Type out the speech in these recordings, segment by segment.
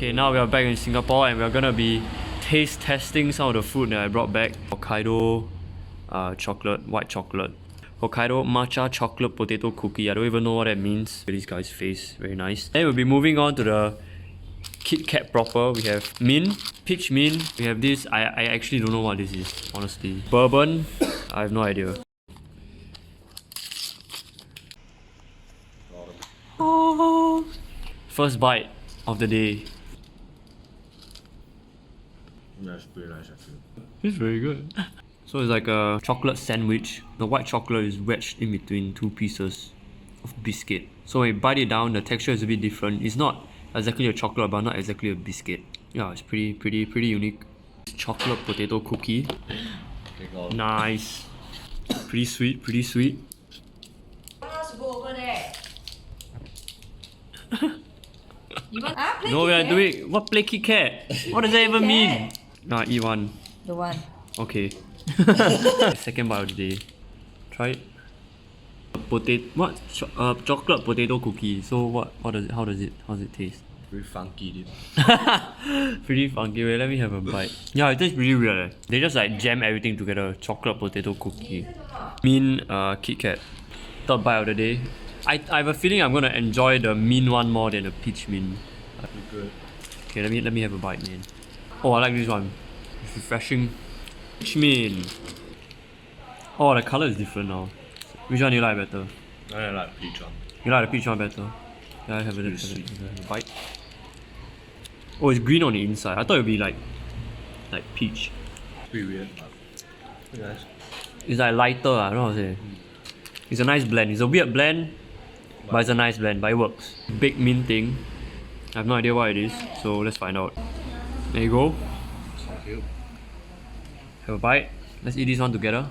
Okay, now we are back in Singapore and we are gonna be taste testing some of the food that I brought back. Hokkaido chocolate, white chocolate. Hokkaido matcha chocolate potato cookie. I don't even know what that means. This guy's face, very nice. Then we'll be moving on to the Kit Kat proper. We have mint, peach mint. We have this. I actually don't know what this is, honestly. Bourbon. I have no idea. Oh, first bite of the day. That's pretty nice, I feel. It's very good. So it's like a chocolate sandwich. The white chocolate is wedged in between two pieces of biscuit. So when you bite it down, the texture is a bit different. It's not exactly a chocolate, but not exactly a biscuit. Yeah, it's pretty unique. Chocolate potato cookie. Nice. Pretty sweet, pretty sweet. Go over there. You want play No, we are Kit Kat? doing what? Play Kit Kat? What does that even mean? Nah, eat one. The one. Okay. Second bite of the day. Try it. Chocolate potato cookie. So what does it? How does it taste? Pretty funky, dude. Pretty funky. Wait, let me have a bite. Yeah, it tastes really weird. They just like jam everything together. Chocolate potato cookie. Mint Kit Kat. Third bite of the day. I have a feeling I'm gonna enjoy the mint one more than the peach mint. Good. Okay, let me have a bite, man. Oh, I like this one. It's refreshing. Peach mint. Oh, the color is different now. Which one do you like better? I like peach one. You like the peach one better? Yeah, I have a bite. Oh, it's green on the inside. I thought it would be like peach. Pretty weird, but pretty nice. It's like lighter, I don't know how to say. It's a nice blend. It's a weird blend, but it's a nice blend, but it works. Big mint thing. I have no idea what it is, so let's find out. There you go. Thank you. Have a bite. Let's eat this one together.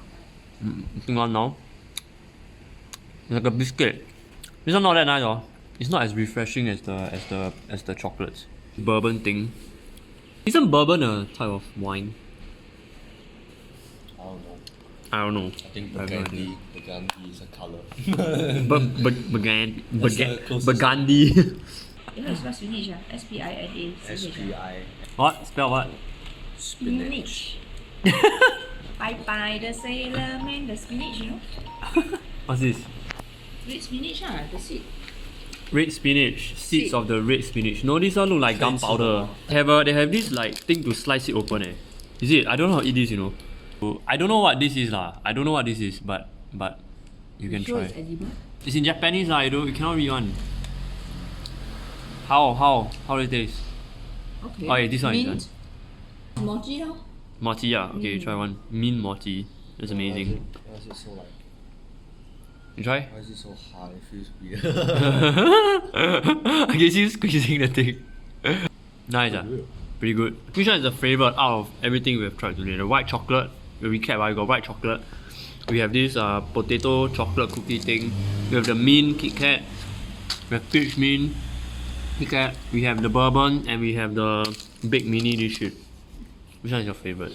Eating one now. It's like a biscuit. This one not that nice, oh. It's not as refreshing as the chocolates. Bourbon thing. Isn't bourbon a type of wine? I don't know. I don't know. I think I have no idea. burgundy is a color. Burgundy. You know, spell spinach, S-P-I-N-A. S-P-I. What? Spell what? Spinach. Bye, the sailor man, the spinach, you know? What's this? Red spinach, the seed. Red spinach. Seeds Seed. of the red spinach. No, this one look like gunpowder. They have this like thing to slice it open. Is it? I don't know how to eat this, you know. I don't know what this is lah. I don't know what this is, but you can Sure try. it's edible? It's in Japanese lah. You cannot read one. How does it taste? Okay. Oh yeah, this one is Mint. Mochi, no? mochi. Yeah. Okay, try one. Mint mochi. That's amazing. Why is it so like? You try? Why is it so hard? It feels weird. I can see you squeezing the thing. Nice, pretty good. Which one is the favorite out of everything we have tried today? The white chocolate. We recap. We got white chocolate. We have this potato chocolate cookie thing. We have the mint Kit Kat. We have peach mint Kit Kat. We have the bourbon, and we have the big mini dish shit. Which one is your favorite?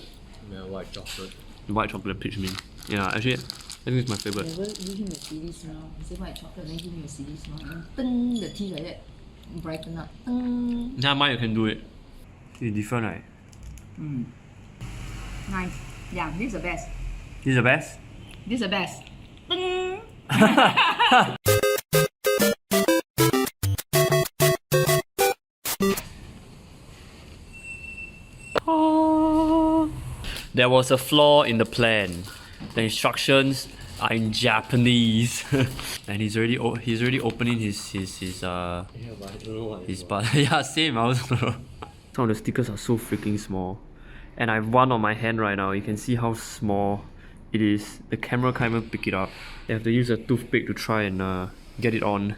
Yeah, white chocolate. The white chocolate peach mint. Yeah, actually, I think it's my favorite. Never give him a silly smell. He say white chocolate, then give him a silly smell. Then the teeth like that. Brighten up. Yeah, mine you can do it. It's different, right? Nice. Yeah, this is the best. This is the best. This is the best. There was a flaw in the plan. The instructions are in Japanese, and he's already opening his Yeah, but I don't know what his part. Yeah, same. I also don't know. Some of the stickers are so freaking small, and I have one on my hand right now. You can see how small it is. The camera can't even pick it up. They have to use a toothpick to try and get it on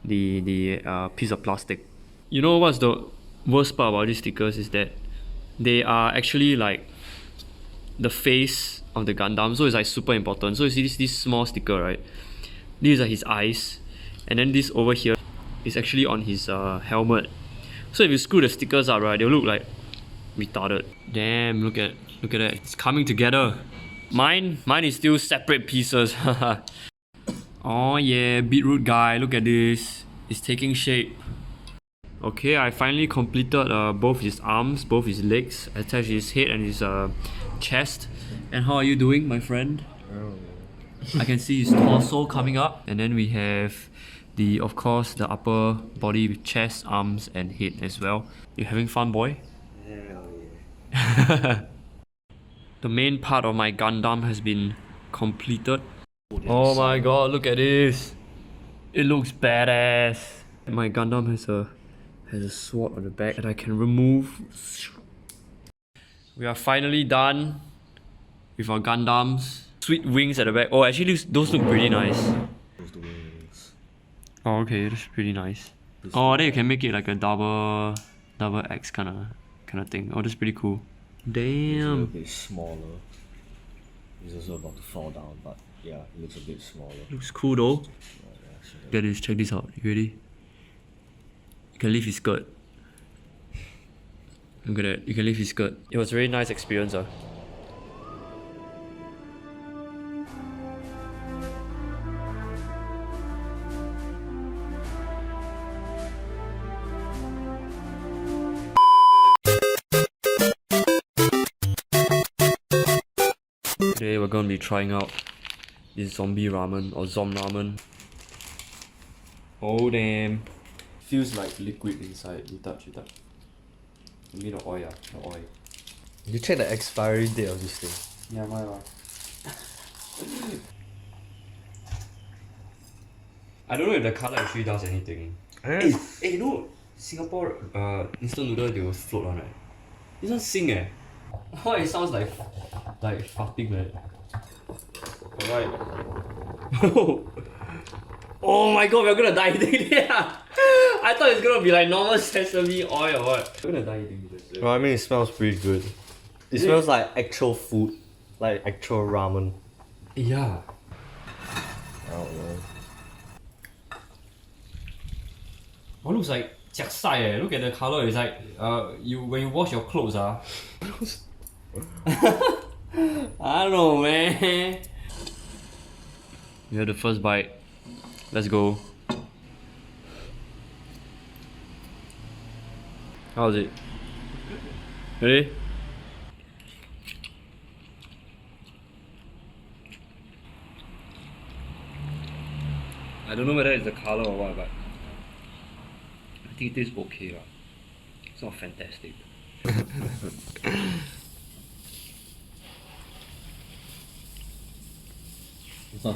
the piece of plastic. You know what's the worst part about these stickers is that they are actually like the face of the Gundam, so it's like super important. So you see this small sticker, right? These are his eyes, and then this over here is actually on his helmet. So if you screw the stickers up, right, they'll look like retarded. Damn, look at that. It's coming together. Mine is still separate pieces. Oh yeah, beetroot guy, look at this. It's taking shape. Okay, I finally completed both his arms, both his legs, attached his head and his chest. And how are you doing, my friend? I can see his torso coming up, and then we have of course, the upper body with chest, arms, and head as well. You having fun, boy? Hell yeah. The main part of my Gundam has been completed. Oh my god, look at this! It looks badass. My Gundam has a sword on the back that I can remove. We are finally done with our Gundams. Sweet wings at the back. Oh, actually, those look pretty nice. Those the wings. Oh, okay, that's pretty nice. Oh, then you can make it like a double X kind of thing. Oh, that's pretty cool. It's a little Damn. bit smaller. He's also about to fall down, but yeah, it looks a bit smaller. Looks cool though. Yeah, sure. Get this, check this out. You ready? You can lift his skirt. Look at that, you can lift his skirt. It was a very nice experience. Today we're gonna be trying out this zombie ramen or zom ramen. Oh damn. Feels like liquid inside. You touch. Maybe the oil, the oil. You check the expiry date of this thing. Yeah, why? I don't know if the colour actually does anything. Hey, you know, Singapore instant noodle they will float on, right? This one sing eh. Oh, it sounds like farting man. Alright. Oh my god, we're gonna die eating it. I thought it's gonna be like normal sesame oil or what. We're gonna die eating this. Well, I mean, it smells pretty good. It smells like actual food, like actual ramen. Yeah. I don't know. Oh, looks like jiak sai eh. Look at the colour. It's like when you wash your clothes I don't know, man. You have the first bite. Let's go. How's it? Ready? I don't know whether it's the colour or what, but I think it tastes okay lah. It's not fantastic. It's not